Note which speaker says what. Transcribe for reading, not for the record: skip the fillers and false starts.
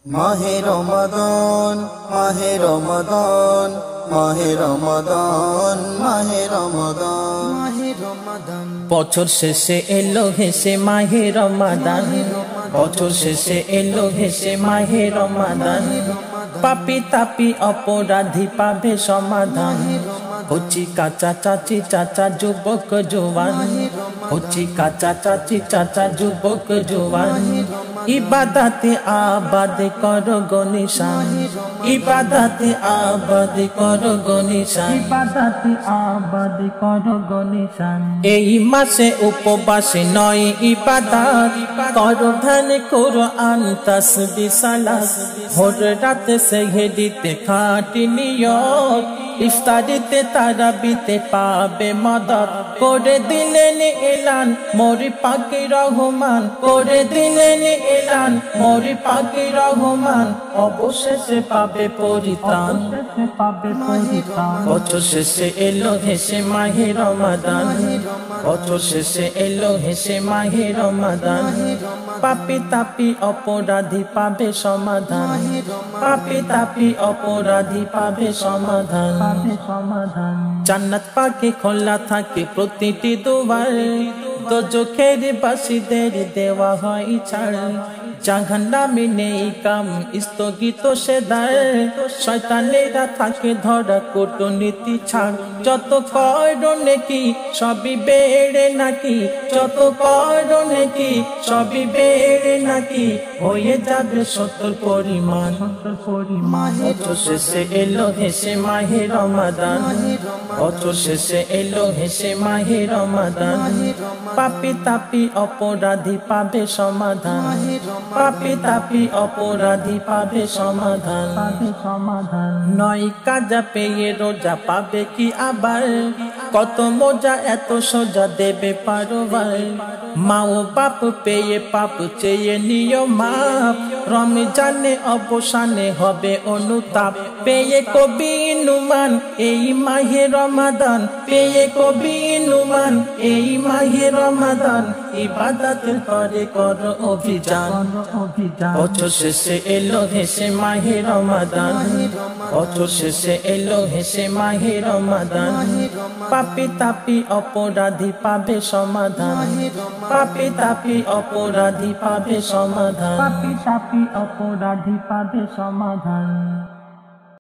Speaker 1: মাহে রমাদান মাহে রমাদান মাহে রমাদান মাহে রমাদান মাহে রমাদান
Speaker 2: বছর শেষে এলো হেসে মাহে রমাদান বছর শেষে এলো হেসে মাহে রমাদান পাপী তাপী অপরাধী পাবে সমাধান কচি কাঁচা চাচি চাচা যুবক জওয়ান কচি কাঁচা চাচি চাচা যুবক জওয়ান ইবাদতে আবাদ করো গো নিশান ইবাদতে আবাদ করো গো নিশান ইবাদতে আবাদ করো গো নিশান এই মাসে উপবাসে নয় ইবাদত করো ধ্যান কুরআন তাসবিহ সালাত ভোর রাতে সেহরিতে খাঁটি নিয়ত ইফতারিতে তারাবিতে পাবে মদদ করে দিলেন এলান মোরে পাকে রহমান করে দিলেন এলান মোরে পাকে রহমান অবশেষে পাবে পরিত্রাণ বছর শেষে এলো হেসে মাহে রমাদান বছর শেষে এলো হেসে মাহে রমাদান পাপী তাপী অপরাধী পাবে সমাধান পাপী তাপী অপরাধী পাবে সমাধান জান্নাত পাকে খোলা থাকে প্রতিটি দুয়ার দোজখের বাসীদের দেওয়া হয় ছাড় জাহান্নামে নেই কাম স্থগিত সে দায় শয়তানেরা থাকে ধরা কূটনীতি ছাড় যত করো নেকি সবই বেড়ে নাকি যত করো নেকি সবই বেড়ে নাকি হয়ে যাবে 70 পরিমাণ বছর শেষে এলো হেসে মাহে রমাদান বছর শেষে এলো হেসে মাহে রমাদান পাপী তাপী অপরাধী পাবে সমাধান পাপী তাপী অপরাধী পাবে সমাধান নয় কাজা পেয়ে রোজা পাবে কি আবার কত মজা এত সোজা দেবে পারোবার মা ও বাপ পেয়ে পাপ চেয়ে নিও মাপ রমজানে অবসানে হবে অনুতাপ পেয়ে কবি নুমান এই মাহে রমাদান পেয়ে কবি নুমান এই মাহে রমাদান ইবাদতের করে করো অভিযান বছর শেষে এলো হেসে মাহে রমাদান বছর শেষে এলো হেসে মাহে রমাদান পাপী তাপী অপরাধী পাবে সমাধান পাপী তাপী অপরাধী পাবে সমাধান পাপী তাপী অপরাধী পাবে সমাধান।